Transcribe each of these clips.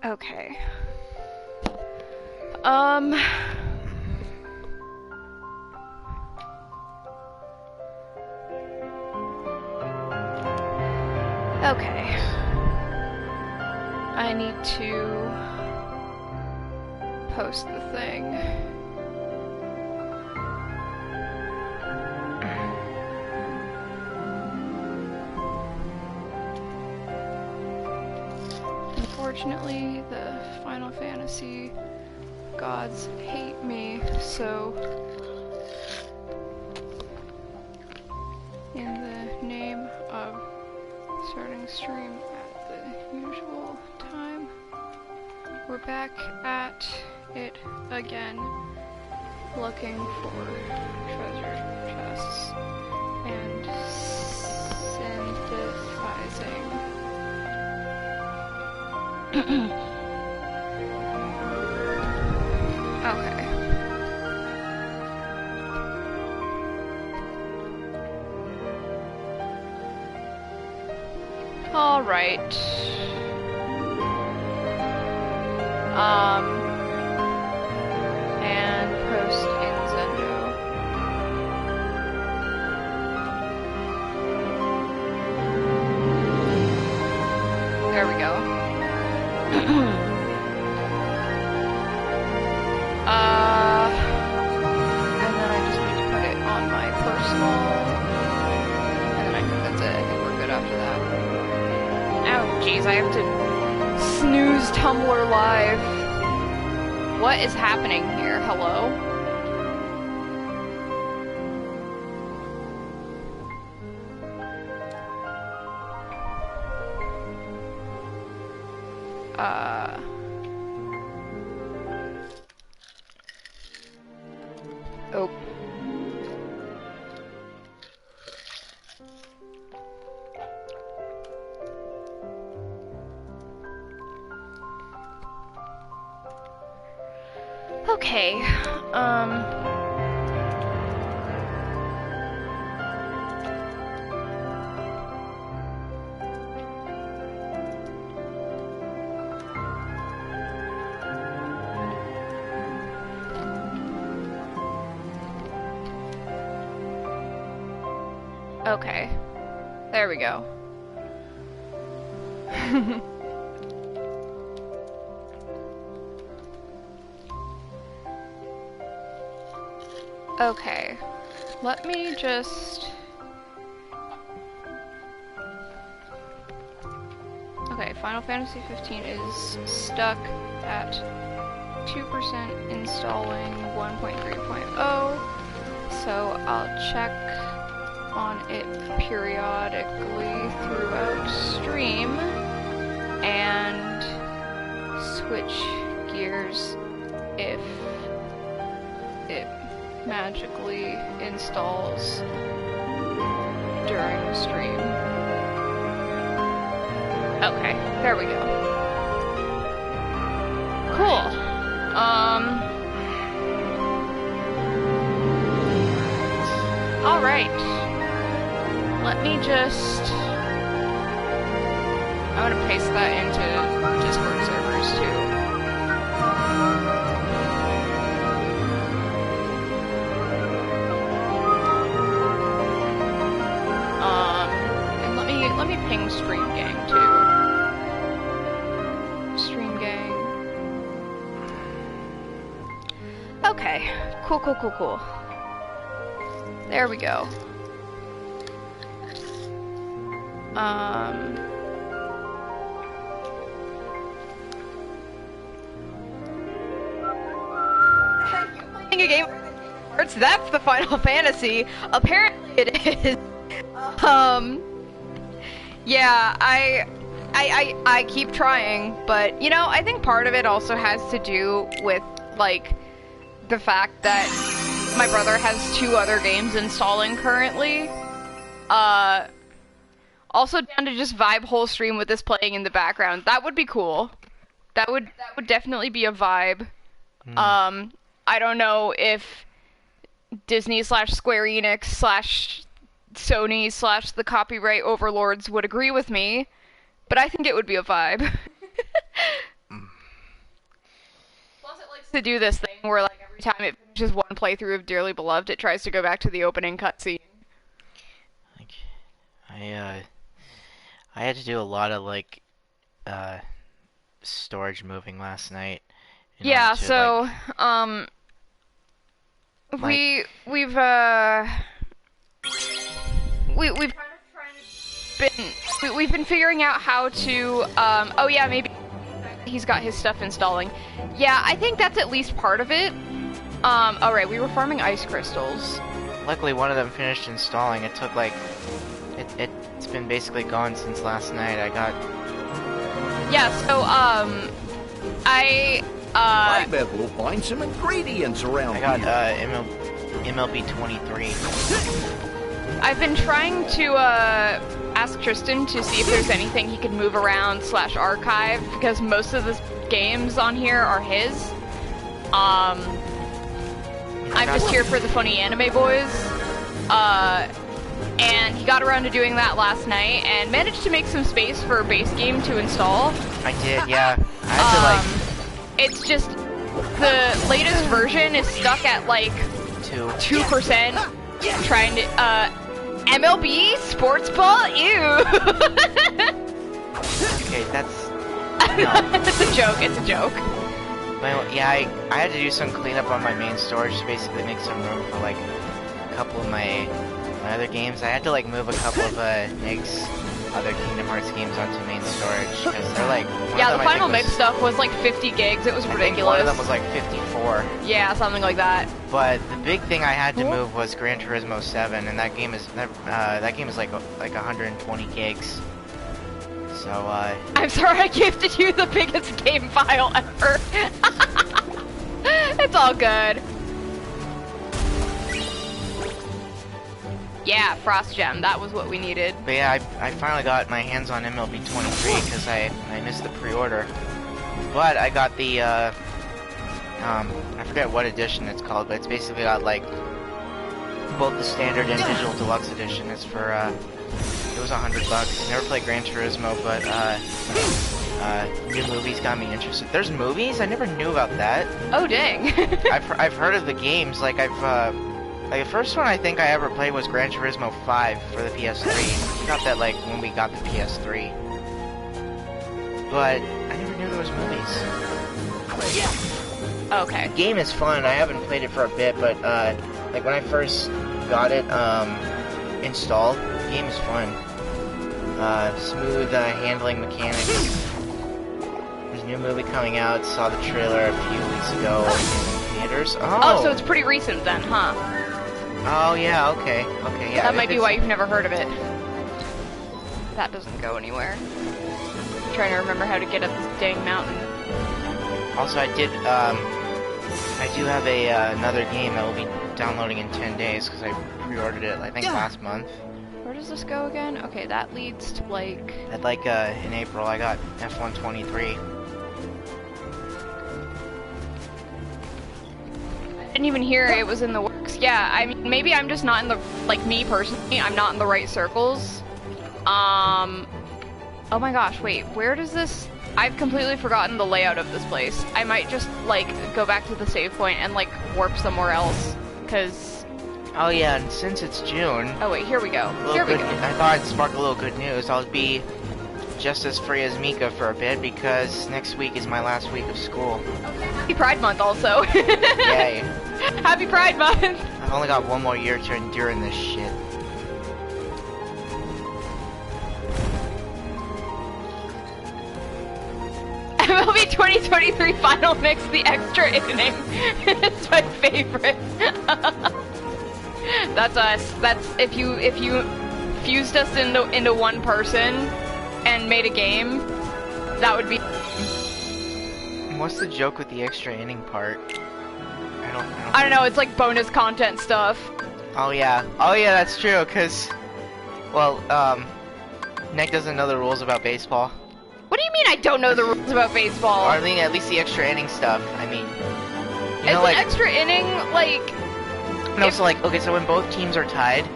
Okay. Um. Okay. I need to post the thing. Unfortunately, the Final Fantasy gods hate me, so in the name of starting stream at the usual time, we're back at it again, looking for treasure chests and synthesizing. Okay. All right. And post in Zendo. There we go. And then I just need to put it on my personal, and then I think that's it. I think we're good after that. Oh, jeez, I have to snooze Tumblr Live. What is happening here? Hello? Oh. Okay, okay. There we go. Okay, let me just... Okay, Final Fantasy 15 is stuck at 2% installing 1.3.0, so I'll check on it periodically throughout stream and switch gears if it magically installs during the stream. Okay, there we go. Cool. Alright. Let me just... I'm gonna paste that into Discord servers too. And let me ping Stream Gang too. Stream Gang. Okay. Cool. There we go. Playing a game that's the Final Fantasy. Apparently it is. Yeah, I keep trying, but you know, I think part of it also has to do with like the fact that my brother has 2 other games installing currently. Also down to just vibe whole stream with this playing in the background. That would be cool. That would definitely be a vibe. I don't know if Disney / Square Enix / Sony / the copyright overlords would agree with me, but I think it would be a vibe. to do this thing where like every time it finishes one playthrough of Dearly Beloved, it tries to go back to the opening cutscene. Like, I had to do a lot of like storage moving last night in order Yeah, to so like we've we've kind of we've been figuring out how to oh yeah, maybe he's got his stuff installing. Yeah, I think that's at least part of it. Alright, we were farming ice crystals. luckily one of them finished installing. It took like it's been basically gone since last night. I got Yeah, so I bet we'll find some ingredients around I got here. MLB 23. I've been trying to ask Tristan to see if there's anything he could move around / archive, because most of the games on here are his. I'm just here for the funny anime boys. And he got around to doing that last night and managed to make some space for a base game to install. I did, yeah. I had to like It's just the latest version is stuck at like 2%. Trying to MLB sports ball. Ew. okay, that's It's a joke. It's a joke. well, yeah. I had to do some cleanup on my main storage to basically make some room for like a couple of my other games. I had to like move a couple of Nick's other Kingdom Hearts games onto main storage because they're like Yeah, the Final Mix stuff was like 50 gigs. It was ridiculous. I think one of them was like 54. Yeah, something like that. But the big thing I had to move was Gran Turismo 7, and that game is like 120 gigs. So I'm sorry I gifted you the biggest game file ever. It's all good. Yeah, Frost Gem. That was what we needed. but yeah, I finally got my hands on MLB 23 because I missed the pre-order. But I got the I forget what edition it's called, but it's basically got like both the standard and digital deluxe edition. It's for it was $100. Never played Gran Turismo, but new movies got me interested. There's movies? I never knew about that. Oh dang. I've heard of the games. Like like the first one I think I ever played was Gran Turismo 5 for the PS3. We got that like when we got the PS3. But I never knew there was movies. Okay. The game is fun. I haven't played it for a bit, but like when I first got it installed, the game is fun. Smooth handling mechanics. There's a new movie coming out. Saw the trailer a few weeks ago in theaters. Oh, so it's pretty recent then, huh? Oh yeah, okay, yeah. That might be why you've never heard of it. That doesn't go anywhere. I'm trying to remember how to get up this dang mountain. Also, I do have another game that will be downloading in 10 days because I pre-ordered it, I think, last month. Where does this go again? Okay, that leads to like... At like in April, I got F123. I didn't even hear it was in the works. Yeah, I mean, maybe I'm just not in the... Like, me personally, I'm not in the right circles. Oh my gosh, wait, where does this... I've completely forgotten the layout of this place. I might just, like, go back to the save point and, like, warp somewhere else. Because... Oh yeah, and since it's June... Oh wait, here we go. Here we go. I thought I'd spark a little good news. I'll be just as free as Mika for a bit because next week is my last week of school. Happy Pride Month also. Yay. Happy Pride Month! I've only got one more year to endure in this shit. MLB 2023 Final Mix, the extra inning. It's my favorite. That's us. That's if you fused us into one person and made a game, that would be. What's the joke with the extra inning part? I don't know. It's like bonus content stuff. Oh yeah, that's true. Cause, well, Nick doesn't know the rules about baseball. What do you mean I don't know the rules about baseball? Or I mean, at least the extra inning stuff. I mean, you know, Is like an extra inning like? no, so like okay, so when both teams are tied,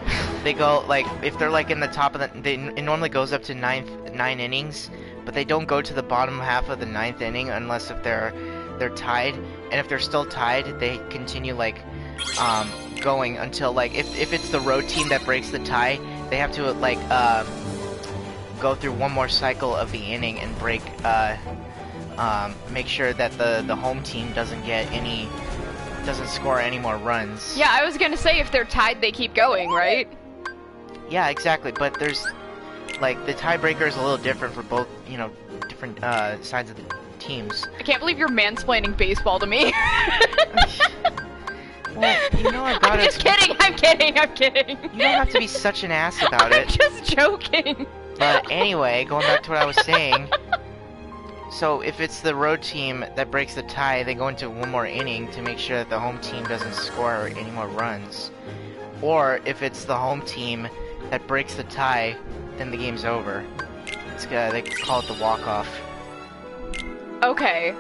they go like if they're like in the top of the, it normally goes up to 9 innings, but they don't go to the bottom half of the 9th inning unless if they're they're tied, and if they're still tied, they continue like going until like if it's the road team that breaks the tie, they have to like go through one more cycle of the inning and break make sure that the home team doesn't score any more runs. Yeah, I was gonna say if they're tied, they keep going, right? Yeah, exactly. But there's like the tiebreaker is a little different for both, you know, different sides of the teams. I can't believe you're mansplaining baseball to me. Well, you know, I got I'm just kidding. I'm kidding. You don't have to be such an ass about it. I'm just joking. But anyway, going back to what I was saying. So if it's the road team that breaks the tie, they go into one more inning to make sure that the home team doesn't score any more runs. Or if it's the home team that breaks the tie, then the game's over. It's they call it the walk-off. Okay.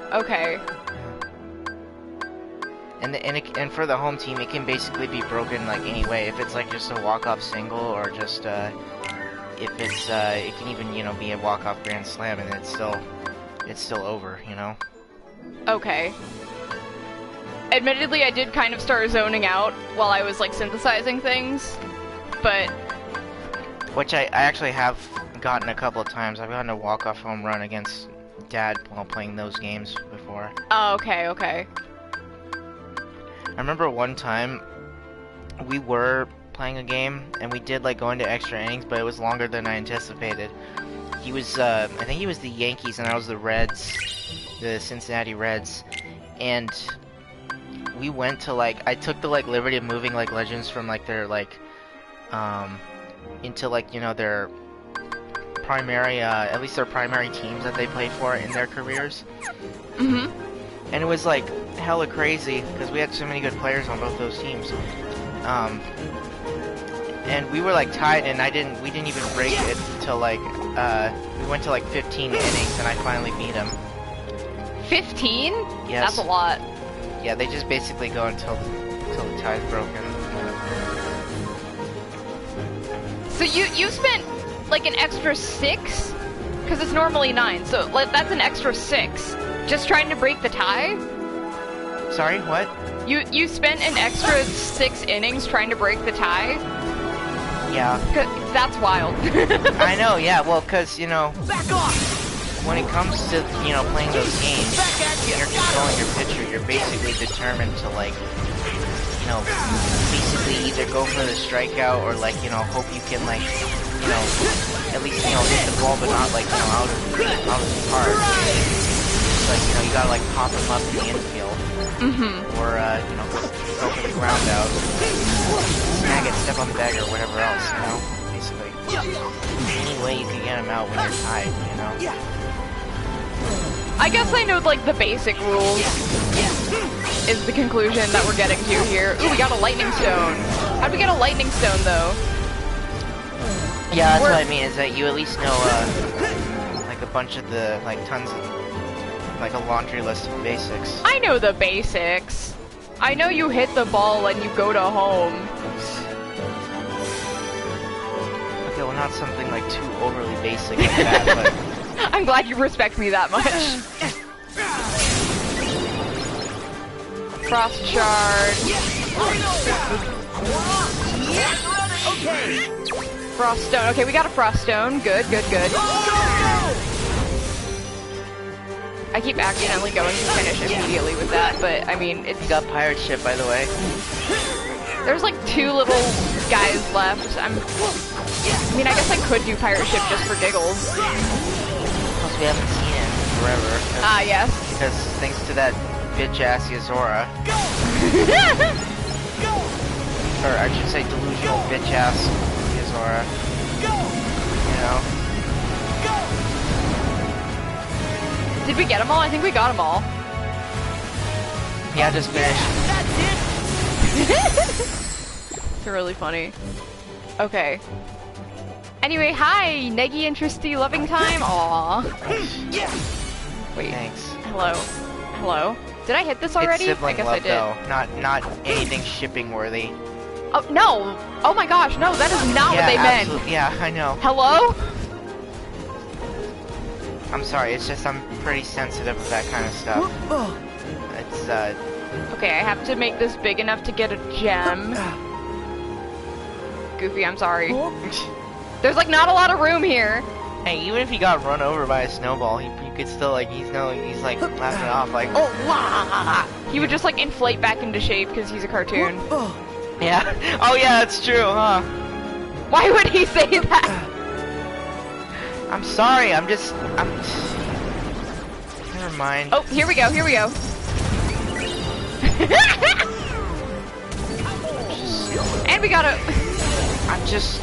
And for the home team, it can basically be broken like any way. If it's like just a walk-off single, or just if it's it can even, you know, be a walk-off grand slam, and it's still over, you know. Okay. Admittedly, I did kind of start zoning out while I was like synthesizing things, but which I actually have gotten a couple of times. I've gotten a walk-off home run against Dad while playing those games before. Oh, okay. I remember one time we were playing a game and we did like go into extra innings, but it was longer than I anticipated. He was I think he was the Yankees and I was the Reds, the Cincinnati Reds, and we went to like, I took the like liberty of moving like legends from like their like into like, you know, their primary at least their primary teams that they played for in their careers. And it was like hella crazy because we had so many good players on both those teams. And we were like tied, and we didn't even break it until like we went to like 15 innings, and I finally beat him. 15? Yes. That's a lot. Yeah, they just basically go until the tie's broken. So you spent like an extra 6? Because it's normally 9, so like, that's an extra 6. Just trying to break the tie? Sorry, what? You spent an extra 6 innings trying to break the tie? Yeah. That's wild. I know, yeah, well, because, you know, Back off! when it comes to, you know, playing those games, when you're controlling your pitcher, you're basically determined to, like, you know, basically either go for the strikeout or, like, you know, hope you can, like, you know, at least, you know, hit the ball, but not, like, you know, out of the park. Like, you know, you gotta like pop him up in the infield, or you know, go for the ground out, snag it, step on the bag, or whatever else, you know, basically. Any way you can get him out when you're tied, you know. I guess I know like the basic rules is the conclusion that we're getting to here. Ooh, we got a lightning stone. How'd we get a lightning stone though? Yeah, that's what I mean, is that you at least know like a bunch of the, like tons of, like a laundry list of basics. I know the basics. I know you hit the ball and you go to home. Okay, well not something like too overly basic like that, but... I'm glad you respect me that much. Frost shard. Frost stone. Okay, we got a frost stone. Good. I keep accidentally going to finish immediately with that, but I mean, it's... You got pirate ship, by the way. There's like 2 little guys left. I mean, I guess I could do pirate ship just for giggles. Plus we haven't seen it in forever. Ah, yes. Because thanks to that bitch-ass Yazora. Or I should say delusional bitch-ass Yazora. You know? Did we get them all? I think we got them all. Yeah, just finished. It's really funny. Okay. Anyway, hi, Neggy and Tristy Loving Time. Aww. Wait. Thanks. Hello. Did I hit this already? It's sibling I guess love, I did. though. Not anything shipping worthy. Oh no! Oh my gosh, no, that is not what they meant. Yeah, I know. Hello? I'm sorry, it's just I'm pretty sensitive with that kind of stuff. It's, Okay, I have to make this big enough to get a gem. Goofy, I'm sorry. There's like not a lot of room here. hey, even if he got run over by a snowball, you could still, like, he's like, laughing it off, like, oh, wah! He would just like inflate back into shape because he's a cartoon. Yeah. Oh, yeah, that's true, huh? Why would he say that? I'm sorry, I'm never mind. Oh, here we go, here we go. And we got a... I'm just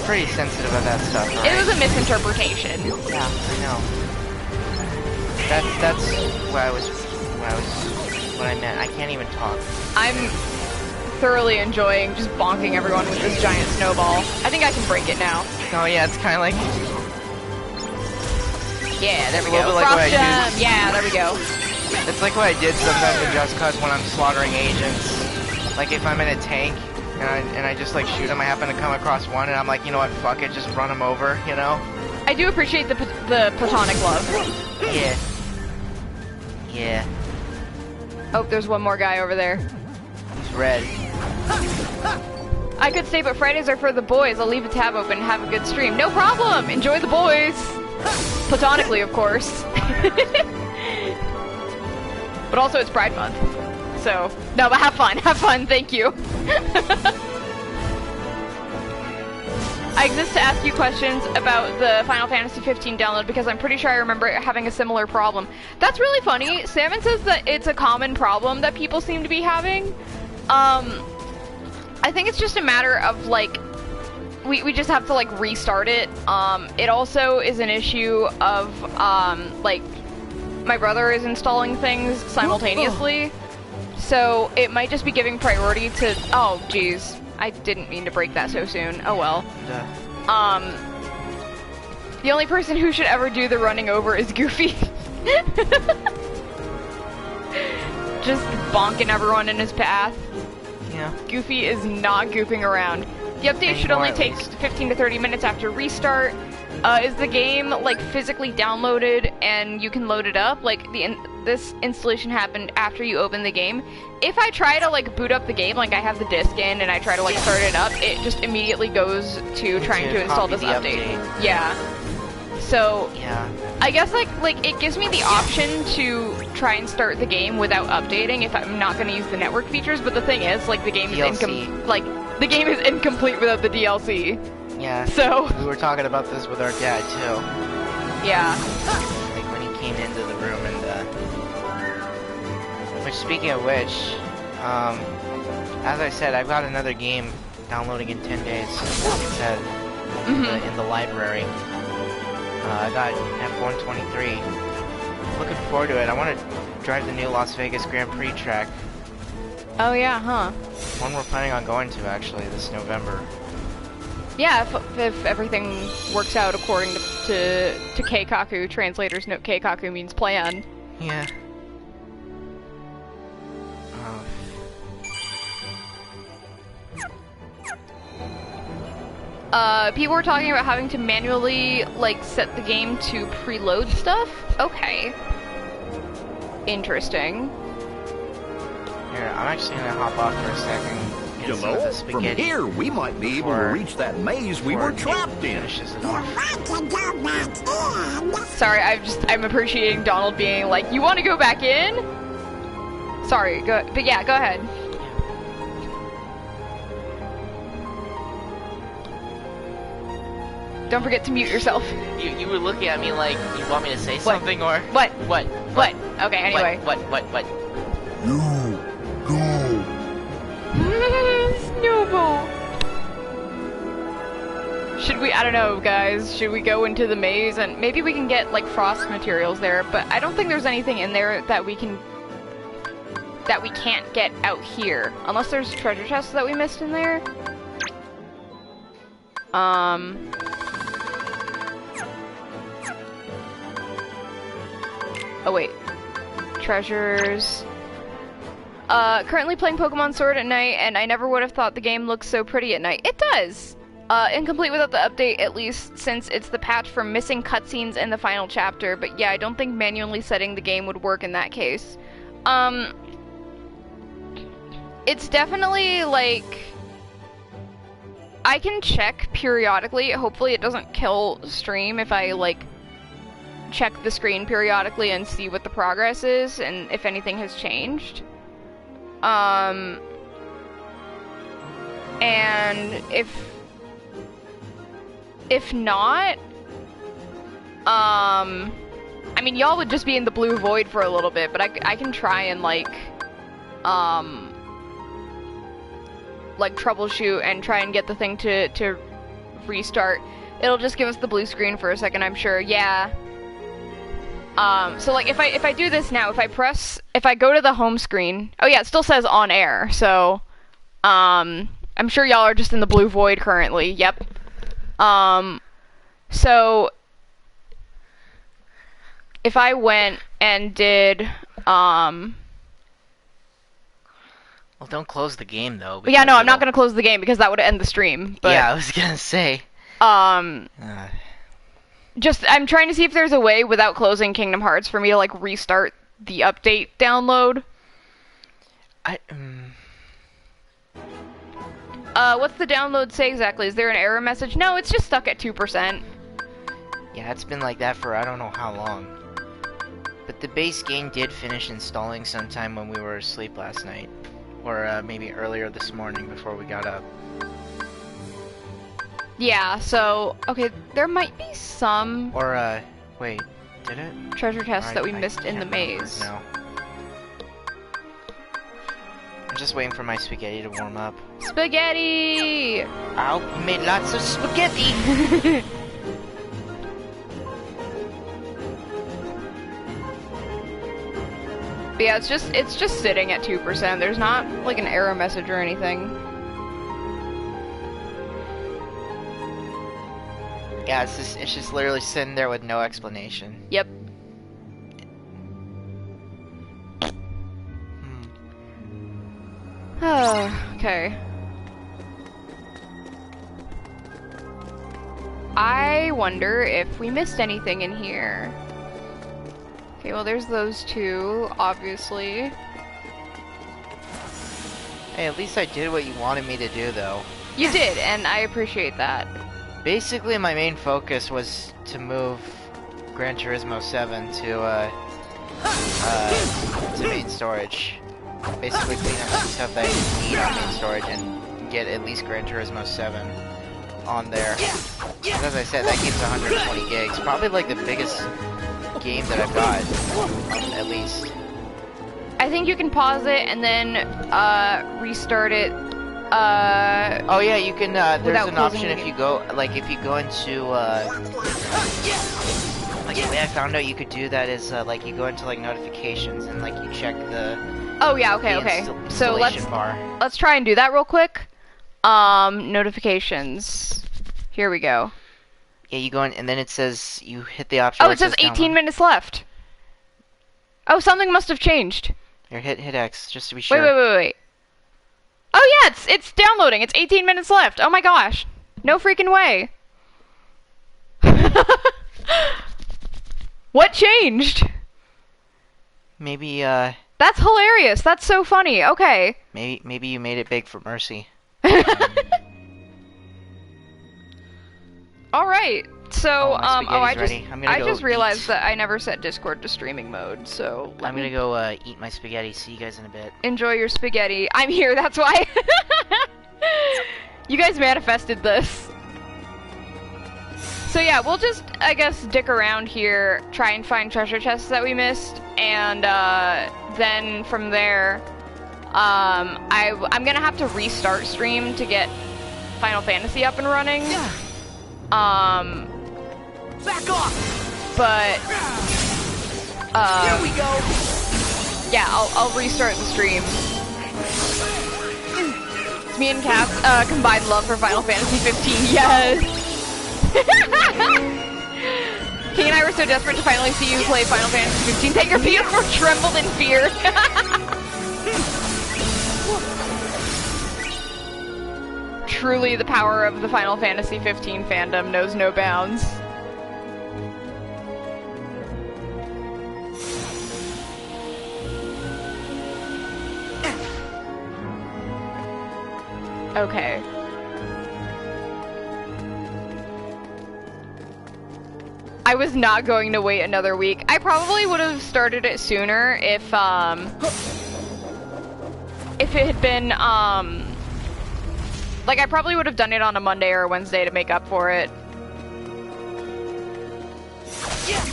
pretty sensitive about that stuff, right? It was a misinterpretation. Yeah, I know. That's what I meant. I can't even talk. I'm thoroughly enjoying just bonking everyone with this giant snowball. I think I can break it now. Oh yeah, it's kind of like... Yeah, there we a little go. bit like Frost what I do. jump. Yeah, there we go. It's like what I did sometimes in Just Cause when I'm slaughtering agents. Like if I'm in a tank and I just like shoot them, I happen to come across one and I'm like, you know what, fuck it, just run them over, you know? I do appreciate the platonic love. Yeah. Yeah. Oh, there's one more guy over there. He's red. I could stay, but Fridays are for the boys. I'll leave a tab open and have a good stream. No problem! Enjoy the boys! Platonically, of course. But also it's Pride Month. So, no, but have fun, thank you. I exist to ask you questions about the Final Fantasy 15 download because I'm pretty sure I remember having a similar problem. That's really funny. Salmon says that it's a common problem that people seem to be having. I think it's just a matter of like, we just have to like restart it. It also is an issue of like, my brother is installing things simultaneously. So it might just be giving priority to, oh geez, I didn't mean to break that so soon. Oh well. The only person who should ever do the running over is Goofy. Just bonking everyone in his path. Yeah. Goofy is not goofing around. The update should only take 15 to 30 minutes after restart. Is the game like physically downloaded and you can load it up? Like this installation happened after you open the game. If I try to like boot up the game, like I have the disc in and I try to like start it up, it just immediately goes to trying to install this update. Yeah. So yeah. I guess like it gives me the option to try and start the game without updating if I'm not going to use the network features. But the thing is, like the game is the game is incomplete without the DLC. Yeah. So we were talking about this with our dad too. Yeah. Like when he came into the room and which speaking of which, as I said, I've got another game downloading in 10 days. Like I said, in the library. I got F123. Looking forward to it. I want to drive the new Las Vegas Grand Prix track. Oh yeah, huh? One we're planning on going to actually this November. Yeah, if everything works out according to Keikaku, translators note Keikaku means plan. Yeah. People were talking about having to manually, like, set the game to preload stuff? Okay. Interesting. Here, I'm actually gonna hop off for a second. You know, from here we might be able to reach that maze we were trapped in. Sorry, I'm appreciating Donald being like, you want to go back in? Sorry, but yeah, go ahead. Don't forget to mute yourself. You were looking at me like you want me to say something or what? What? Okay, anyway. What? You go. Snowball. Should we? I don't know, guys. Should we go into the maze and maybe we can get like frost materials there? But I don't think there's anything in there that we can't get out here, unless there's treasure chests that we missed in there. Oh wait. Treasures. Currently playing Pokemon Sword at night, and I never would have thought the game looks so pretty at night. It does! Incomplete without the update, at least since it's the patch for missing cutscenes in the final chapter, but yeah, I don't think manually setting the game would work in that case. It's definitely, like... I can check periodically, hopefully it doesn't kill stream if I, like, check the screen periodically and see what the progress is, and if anything has changed. And if not, I mean, y'all would just be in the blue void for a little bit, but I can try and, like, troubleshoot and try and get the thing to restart. It'll just give us the blue screen for a second, I'm sure. Yeah. So, like, if I do this now, if I go to the home screen, oh yeah, it still says on air, so, I'm sure y'all are just in the blue void currently, yep. So, if I went and did, well, don't close the game, though. Yeah, no, I'm not gonna close the game because that would end the stream, but... Yeah, I was gonna say. Just, I'm trying to see if there's a way without closing Kingdom Hearts for me to, like, restart the update download. What's the download say exactly? Is there an error message? No, it's just stuck at 2%. Yeah, it's been like that for I don't know how long. But the base game did finish installing sometime when we were asleep last night. Or maybe earlier this morning before we got up. Yeah, so, okay, there might be some... Or, wait, did it? Treasure chests that we missed in the maze. No. I'm just waiting for my spaghetti to warm up. Spaghetti! Ow, you made lots of spaghetti! But yeah, it's just sitting at 2%. There's not, like, an error message or anything. Yeah, it's just literally sitting there with no explanation. Yep. Okay. I wonder if we missed anything in here. Okay, well there's those two, obviously. Hey, at least I did what you wanted me to do, though. You did, and I appreciate that. Basically, my main focus was to move Gran Turismo 7 to main storage. Basically clean up some stuff that I need on main storage and get at least Gran Turismo 7 on there. And as I said, that game's 120 gigs. Probably like the biggest game that I've got, at least. I think you can pause it and then restart it. Oh yeah, you can. There's an option if you go, like, if you go into, like, the way I found out you could do that is, like, you go into like notifications and like you check the. Oh yeah, okay. So bar. let's try and do that real quick. Notifications. Here we go. Yeah, you go in, and then it says you hit the option. Oh, it says 18 minutes left. Oh, something must have changed. Here, hit X just to be sure. Wait. Oh yeah, it's downloading. It's 18 minutes left. Oh my gosh. No freaking way. What changed? Maybe That's hilarious. That's so funny. Okay. Maybe you made it big for Mercy. All right. So, I just realized eat. that I never set Discord to streaming mode. So I'm gonna go eat my spaghetti. See you guys in a bit. Enjoy your spaghetti. I'm here. That's why. You guys manifested this. So yeah, we'll just, I guess, dick around here, try and find treasure chests that we missed, and then from there, I'm gonna have to restart stream to get Final Fantasy up and running. Back off! But here we go. Yeah, I'll restart the stream. It's me and Cap, combined love for Final Fantasy 15. Yes. King and I were so desperate to finally see you play Final Fantasy 15 that your PS4 trembled in fear. truly the power of the Final Fantasy 15 fandom knows no bounds. Okay. I was not going to wait another week. I probably would have started it sooner if it had been, like, I probably would have done it on a Monday or a Wednesday to make up for it. Yeah.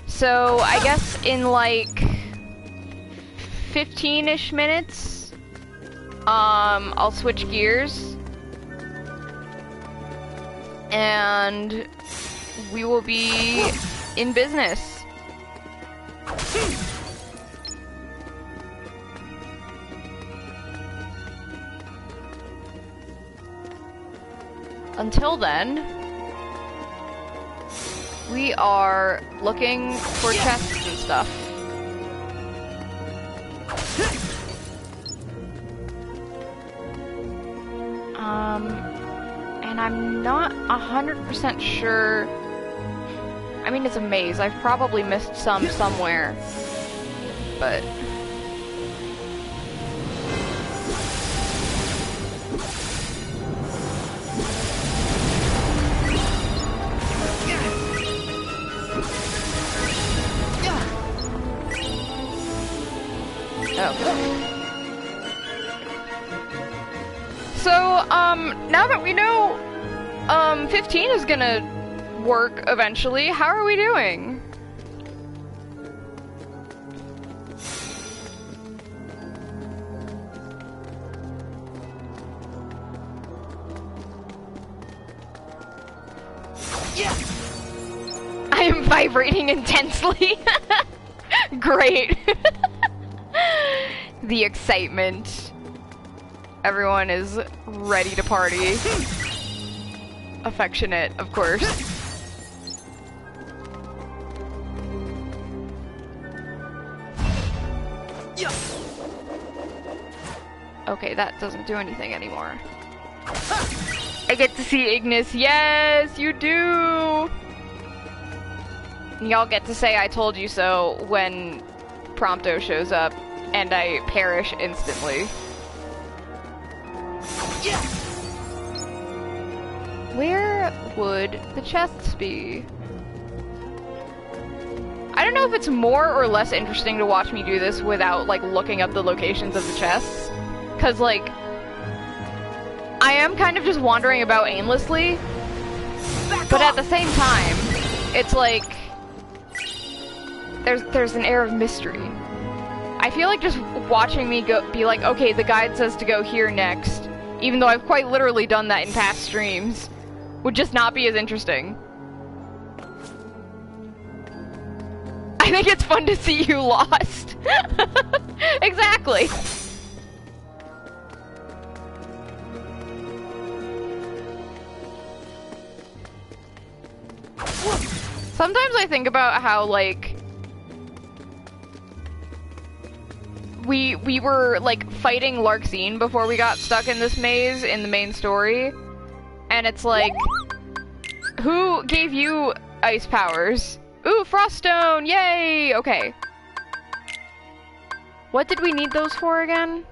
So, I guess in, like, 15-ish minutes, I'll switch gears, and we will be in business. Until then, we are looking for chests and stuff. And I'm not 100% sure. I mean, it's a maze. I've probably missed some somewhere, but so, now that we know, 15 is gonna work eventually, how are we doing? Yeah. I am vibrating intensely. Great. The excitement. Everyone is ready to party. Affectionate, of course. Yeah. Okay, that doesn't do anything anymore. I get to see Ignis. Yes, you do! Y'all get to say I told you so when Prompto shows up and I perish instantly. Yeah. Where would the chests be? I don't know if it's more or less interesting to watch me do this without, like, looking up the locations of the chests. 'Cause, like, I am kind of just wandering about aimlessly. But at the same time, it's like, there's an air of mystery. I feel like just watching me be like, okay, the guide says to go here next, even though I've quite literally done that in past streams, would just not be as interesting. I think it's fun to see you lost. Exactly. Sometimes I think about how, like, we were, like, fighting Larxene before we got stuck in this maze in the main story. And it's like, who gave you ice powers? Ooh, Froststone! Yay! Okay. What did we need those for again?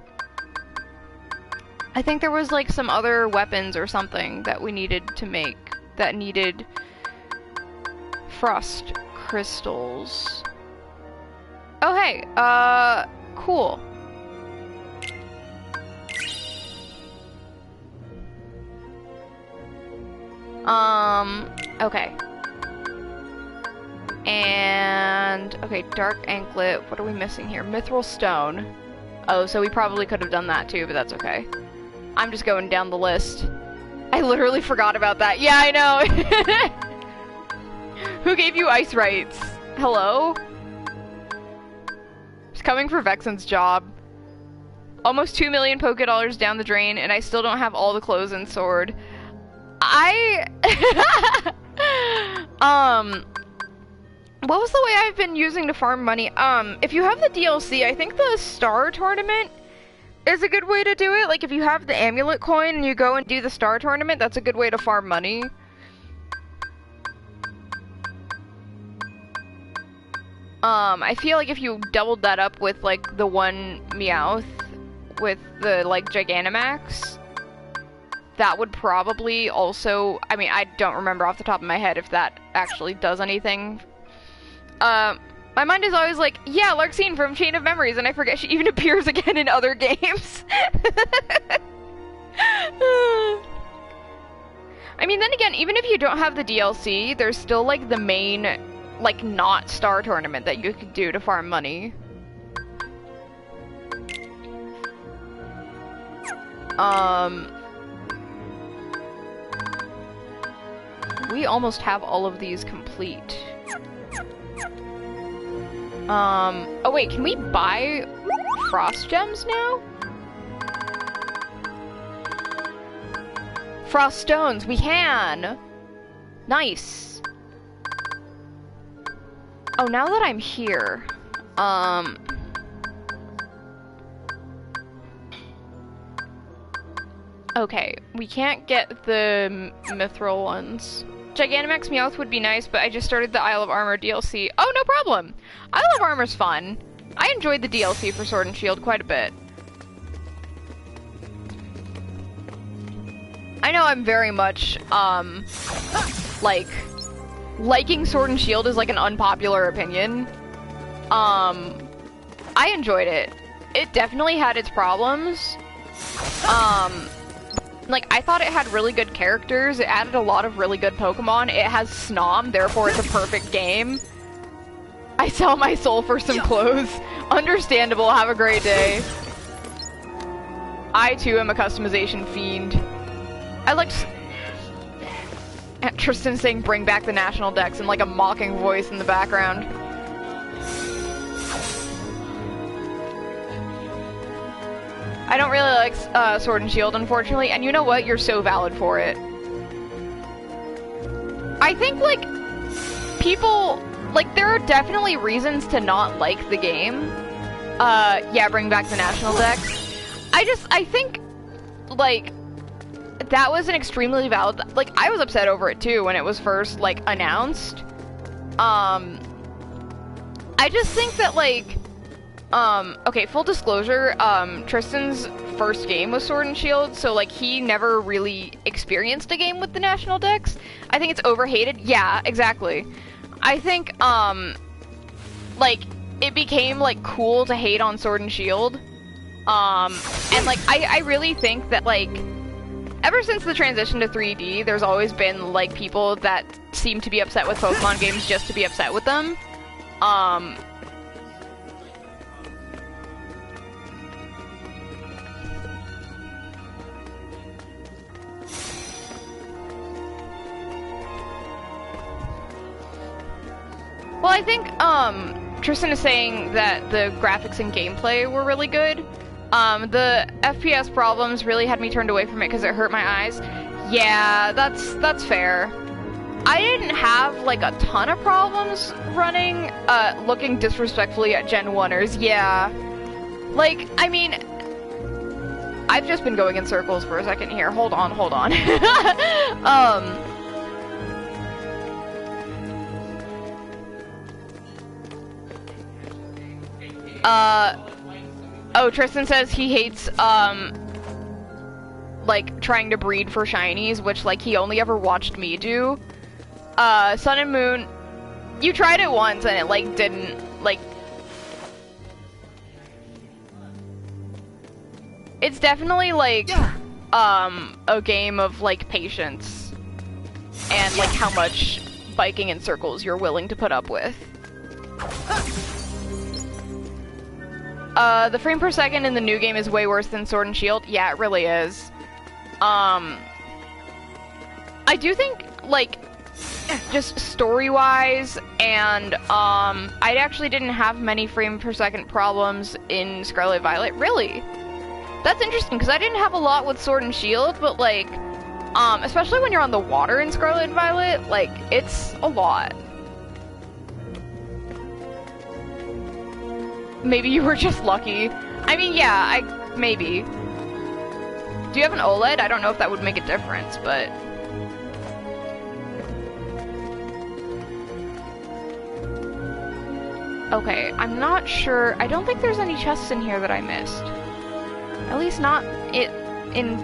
I think there was, like, some other weapons or something that we needed to make that needed frost crystals. Oh, hey, cool. Okay. And, okay, Dark Anklet. What are we missing here? Mithril Stone. Oh, so we probably could have done that too, but that's okay. I'm just going down the list. I literally forgot about that. Yeah, I know. Who gave you ice rights? Hello? Just coming for Vexen's job. Almost 2 million Poké Dollars down the drain, and I still don't have all the clothes and sword. What was the way I've been using to farm money? If you have the DLC, I think the Star Tournament is a good way to do it. Like, if you have the amulet coin and you go and do the Star Tournament, that's a good way to farm money. I feel like if you doubled that up with, like, the one Meowth with the, like, Gigantamax, that would probably also... I mean, I don't remember off the top of my head if that actually does anything. My mind is always like, yeah, Larxene from Chain of Memories, and I forget she even appears again in other games. I mean, then again, even if you don't have the DLC, there's still, like, the main... like, not Star Tournament that you could do to farm money. We almost have all of these complete. Oh wait, can we buy Frost Gems now? Frost Stones, we can! Nice! Oh, now that I'm here, okay, we can't get the Mithril ones. Gigantamax Meowth would be nice, but I just started the Isle of Armor DLC. Oh, no problem! Isle of Armor's fun. I enjoyed the DLC for Sword and Shield quite a bit. I know I'm very much, like... liking Sword and Shield is like an unpopular opinion. I enjoyed it. It definitely had its problems. Like, I thought it had really good characters. It added a lot of really good Pokemon. It has Snom, therefore it's a perfect game. I sell my soul for some clothes. Understandable, have a great day. I too am a customization fiend. I liked... Tristan saying bring back the National Dex in like a mocking voice in the background. I don't really like Sword and Shield, unfortunately, and you know what? You're so valid for it. I think, like, people... like, there are definitely reasons to not like the game. Yeah, bring back the National Dex. I think, like... that was an extremely valid... like, I was upset over it, too, when it was first, like, announced. I just think that, like... okay, full disclosure, Tristan's first game was Sword and Shield, so, like, he never really experienced a game with the National Dex. I think it's overhated. Yeah, exactly. I think, like, it became, like, cool to hate on Sword and Shield. And, like, I really think that, like... ever since the transition to 3D, there's always been, like, people that seem to be upset with Pokemon games just to be upset with them. Well, I think, Tristan is saying that the graphics and gameplay were really good. The FPS problems really had me turned away from it because it hurt my eyes. Yeah, that's fair. I didn't have, like, a ton of problems running, looking disrespectfully at Gen 1ers, yeah. Like, I mean... I've just been going in circles for a second here. Hold on. Oh, Tristan says he hates, like, trying to breed for shinies, which, like, he only ever watched me do. Sun and Moon, you tried it once and it, like, didn't, like... It's definitely, like, a game of, like, patience. And, like, how much biking in circles you're willing to put up with. The frame per second in the new game is way worse than Sword and Shield. Yeah, it really is. I do think, like, just story-wise, and, I actually didn't have many frame per second problems in Scarlet Violet. Really? That's interesting, because I didn't have a lot with Sword and Shield, but, like, especially when you're on the water in Scarlet Violet, like, it's a lot. maybe you were just lucky. I mean, yeah, maybe. Do you have an OLED? I don't know if that would make a difference, but... Okay, I'm not sure. I don't think there's any chests in here that I missed. At least not in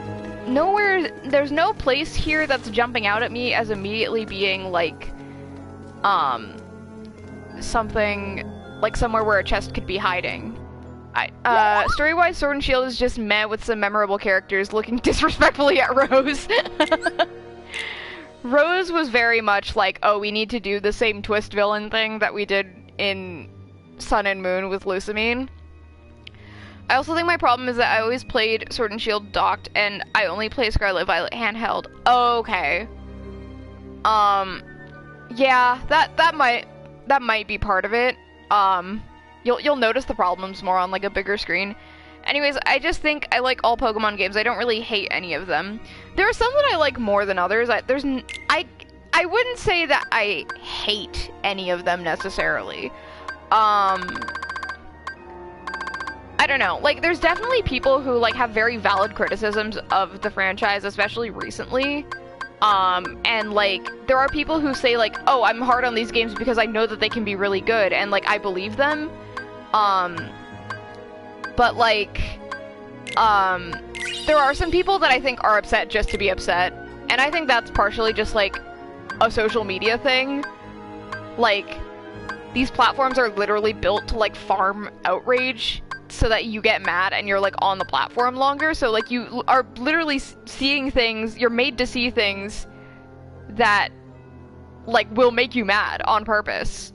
nowhere. There's no place here that's jumping out at me as immediately being like, something, like somewhere where a chest could be hiding. Story-wise, Sword and Shield is just met with some memorable characters looking disrespectfully at Rose. Rose was very much like, oh, we need to do the same twist villain thing that we did in Sun and Moon with Lusamine. I also think my problem is that I always played Sword and Shield docked, and I only play Scarlet Violet handheld. Okay. Yeah, that might be part of it. You'll notice the problems more on like a bigger screen. Anyways, I just think I like all Pokemon games. I don't really hate any of them. There are some that I like more than others. I wouldn't say that I hate any of them necessarily. I don't know. Like, there's definitely people who like have very valid criticisms of the franchise, especially recently. And like, there are people who say like, oh, I'm hard on these games because I know that they can be really good, and like, I believe them. But like, there are some people that I think are upset just to be upset, and I think that's partially just like a social media thing. Like, these platforms are literally built to like farm outrage so that you get mad and you're like on the platform longer. So like, you are literally seeing things, you're made to see things that like will make you mad on purpose.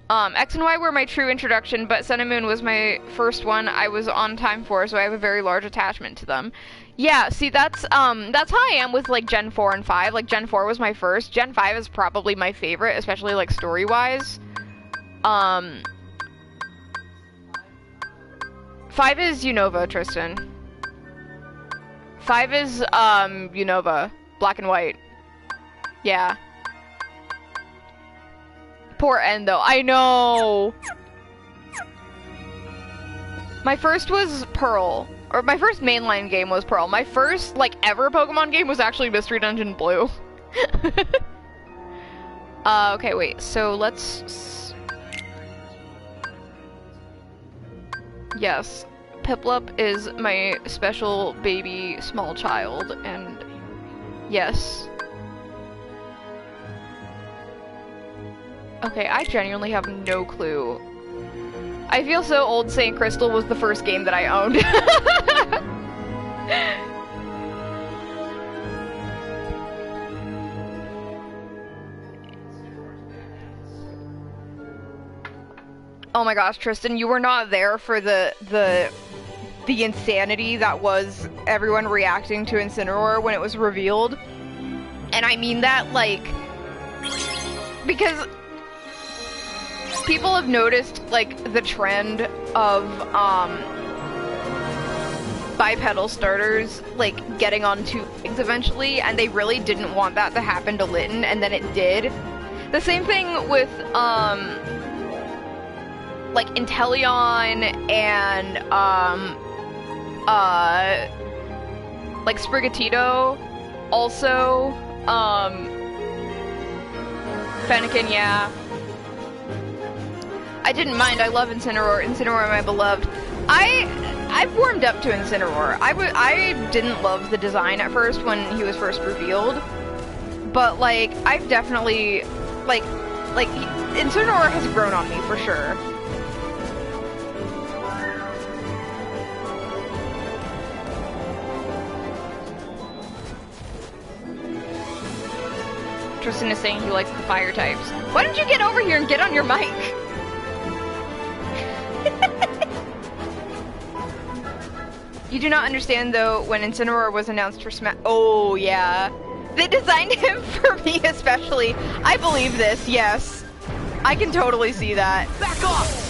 X and Y were my true introduction, but Sun and Moon was my first one I was on time for, so I have a very large attachment to them. Yeah, see, that's how I am with like Gen 4 and 5. Like, Gen 4 was my first. Gen 5 is probably my favorite, especially like story-wise. 5 is Unova, Tristan. 5 is Unova, black and white. Yeah. Poor N, though. I know! My first was Pearl. Or my first mainline game was Pearl. My first, like, ever Pokemon game was actually Mystery Dungeon Blue. Okay, wait. So, let's... Yes. Piplup is my special baby small child, and... Yes. Okay, I genuinely have no clue. I feel so old saying Crystal was the first game that I owned. Oh my gosh, Tristan, you were not there for the insanity that was everyone reacting to Incineroar when it was revealed. And I mean that, like, because people have noticed, like, the trend of, bipedal starters, like, getting on two legs eventually, and they really didn't want that to happen to Litten, and then it did. The same thing with, like, Inteleon and, like, Sprigatito, also, Fennekin, yeah. I didn't mind. I love Incineroar. Incineroar, my beloved. I've warmed up to Incineroar. I didn't love the design at first when he was first revealed, but like I've definitely like Incineroar has grown on me for sure. Tristan is saying he likes the fire types. Why don't you get over here and get on your mic? You do not understand, though, when Incineroar was announced for Smash. Oh, yeah. They designed him for me, especially. I believe this, yes. I can totally see that. Back off!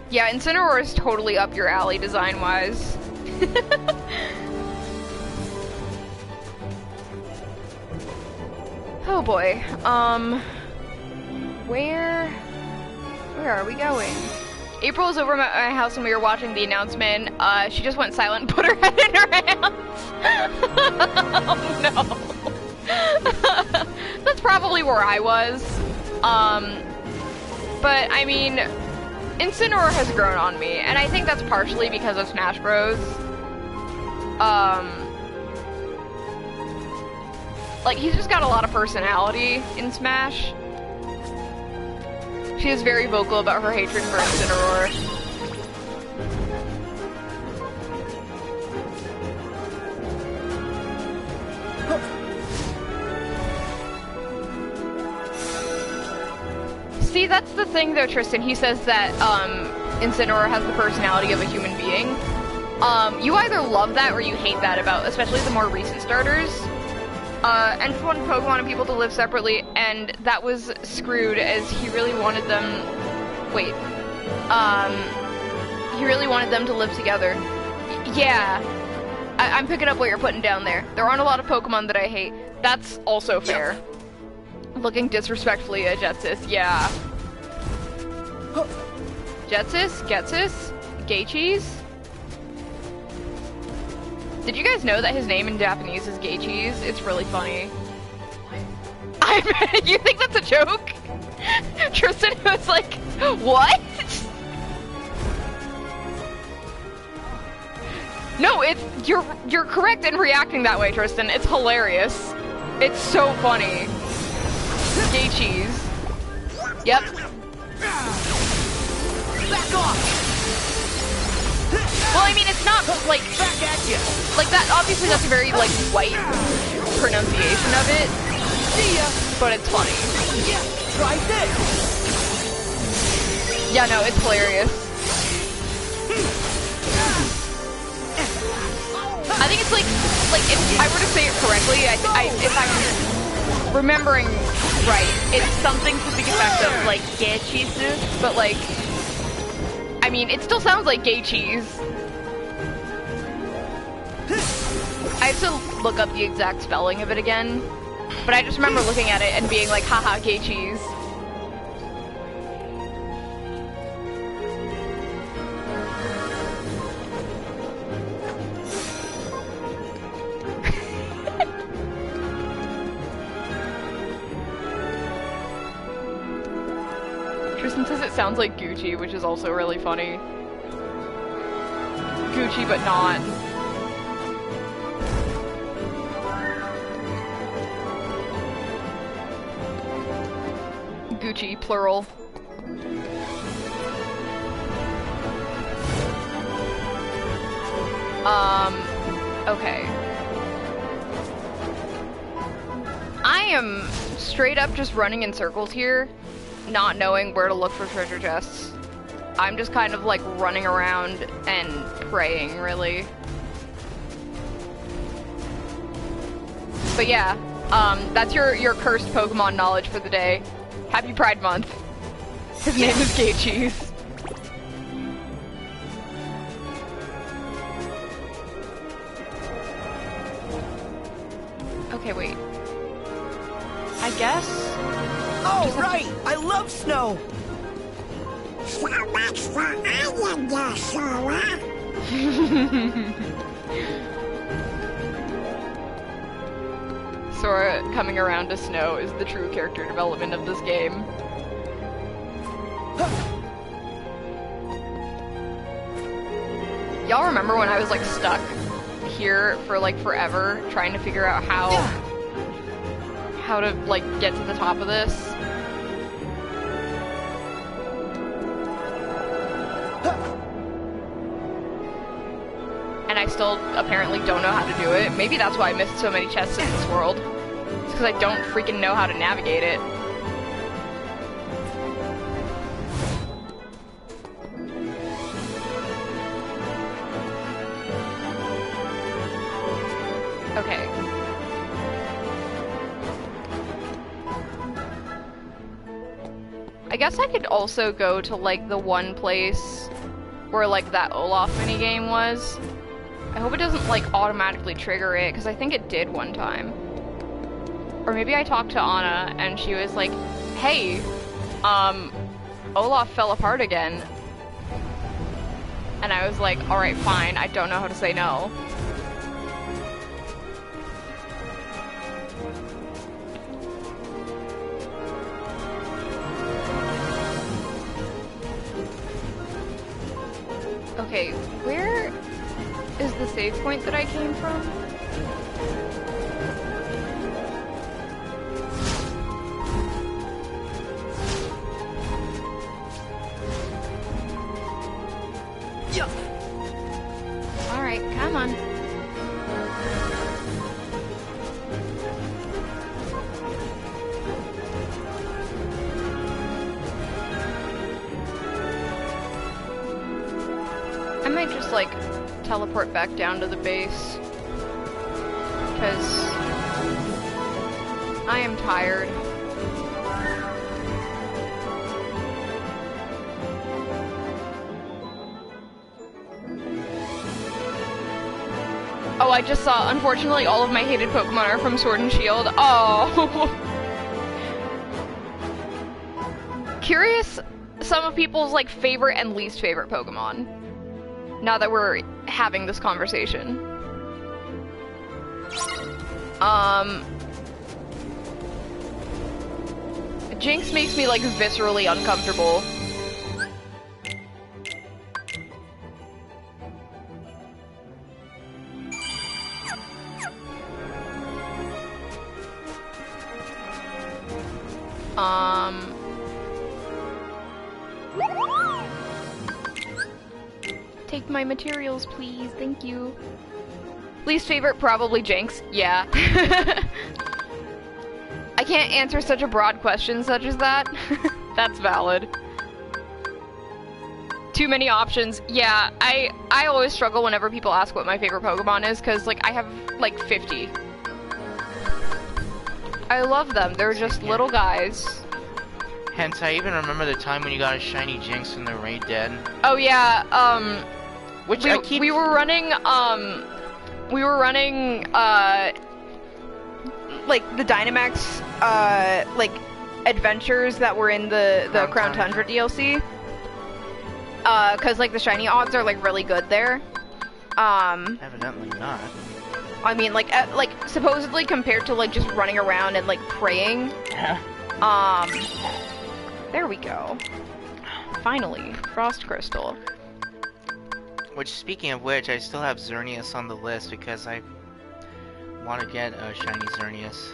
Yeah, Incineroar is totally up your alley design-wise. Oh boy. Where are we going? April was over at my house and we were watching the announcement. She just went silent and put her head in her hands. Oh no. That's probably where I was. But I mean, Incineroar has grown on me, and I think that's partially because of Smash Bros. Like, he's just got a lot of personality in Smash. She is very vocal about her hatred for Incineroar. See, that's the thing though, Tristan. He says that Incineroar has the personality of a human being. You either love that or you hate that about, especially the more recent starters. And for one, Pokemon and people to live separately, and that was screwed as he really wanted them... Wait. He really wanted them to live together. Yeah. I'm picking up what you're putting down there. There aren't a lot of Pokemon that I hate. That's also fair. Looking disrespectfully at Jetsis, yeah. Jetsis? Getsis? Gay Cheese? Did you guys know that his name in Japanese is Gay Cheese? It's really funny. You think that's a joke? Tristan was like, what? No, you're correct in reacting that way, Tristan. It's hilarious. It's so funny. Gay Cheese. Yep. Back off! Well, I mean, it's not, like, Back at you! like that, obviously that's a very, like, white pronunciation of it, See ya! but it's funny. Yeah, try this! Yeah, no, it's hilarious. I think it's like if I were to say it correctly, if I'm remembering right, it's something to the effect of, like, gay cheese, but, like, I mean, it still sounds like gay cheese. I have to look up the exact spelling of it again, but I just remember looking at it and being like, haha, gay cheese. Tristan says it sounds like Gucci, which is also really funny. Gucci, but not. Gucci, plural. Okay. I am straight up just running in circles here, not knowing where to look for treasure chests. I'm just kind of like running around and praying, really. But yeah, that's your cursed Pokemon knowledge for the day. Happy Pride Month. His name is Gay Cheese. Okay, wait. I guess? Oh, right! I love snow! So much for Aya, Sora. Sora coming around to snow is the true character development of this game. Y'all remember when I was like stuck here for like forever trying to figure out how to like get to the top of this? And I still apparently don't know how to do it. Maybe that's why I missed so many chests in this world. It's because I don't freaking know how to navigate it. Okay. I guess I could also go to like the one place where like that Olaf minigame was. I hope it doesn't like automatically trigger it, because I think it did one time. or maybe I talked to Anna and she was like, hey, Olaf fell apart again. And I was like, alright, fine, I don't know how to say no. Okay, where is the save point that I came from? Alright, come on. I might just, like, teleport back down to the base. Because I am tired. Oh, I just saw, unfortunately, all of my hated Pokemon are from Sword and Shield. Oh! Curious some of people's, like, favorite and least favorite Pokemon. Now that we're having this conversation. Jinx makes me, like, viscerally uncomfortable. Take my materials, please. Thank you. Least favorite, probably Jinx. Yeah. I can't answer such a broad question such as that. That's valid. Too many options. Yeah, I always struggle whenever people ask what my favorite Pokemon is, because, like, I have, like, 50. I love them. They're just little guys. Hence, I even remember the time when you got a shiny Jinx in the raid den. Oh yeah, Which we were running, like, the Dynamax, like, adventures that were in the Crown Tundra DLC. Cause, like, the shiny odds are, like, really good there. Evidently not. I mean, like, supposedly compared to, like, just running around and, like, praying. There we go. Finally, Frost Crystal. Which, speaking of which, I still have Xerneas on the list because I want to get a shiny Xerneas.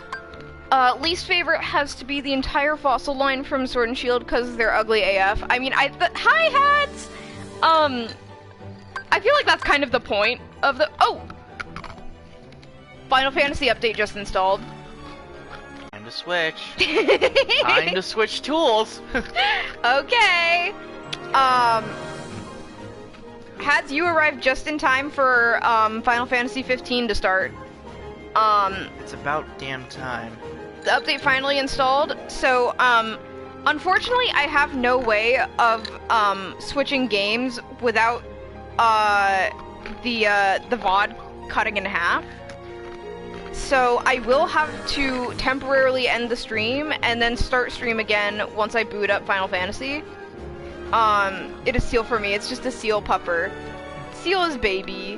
Least favorite has to be the entire fossil line from Sword and Shield because they're ugly AF. I mean, hi hats! I feel like that's kind of the point of the- oh! Final Fantasy update just installed. Time to switch. Time to switch tools. Okay. Hads, you arrived just in time for Final Fantasy 15 to start. It's about damn time. The update finally installed. So, unfortunately, I have no way of switching games without the VOD cutting in half. So I will have to temporarily end the stream and then start stream again once I boot up Final Fantasy. It is Seal for me. It's just a Seal pupper. Seal is baby.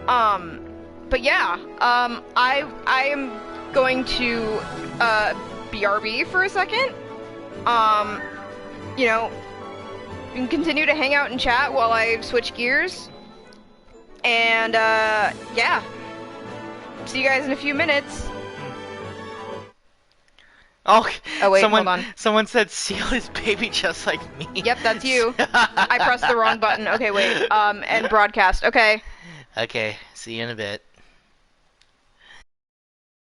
But yeah, I am going to BRB for a second. You know, you can continue to hang out and chat while I switch gears. And yeah. See you guys in a few minutes. Oh wait, hold on. Someone said Seal is baby just like me. Yep, that's you. I pressed the wrong button. Okay, wait. And broadcast. Okay. Okay, see you in a bit.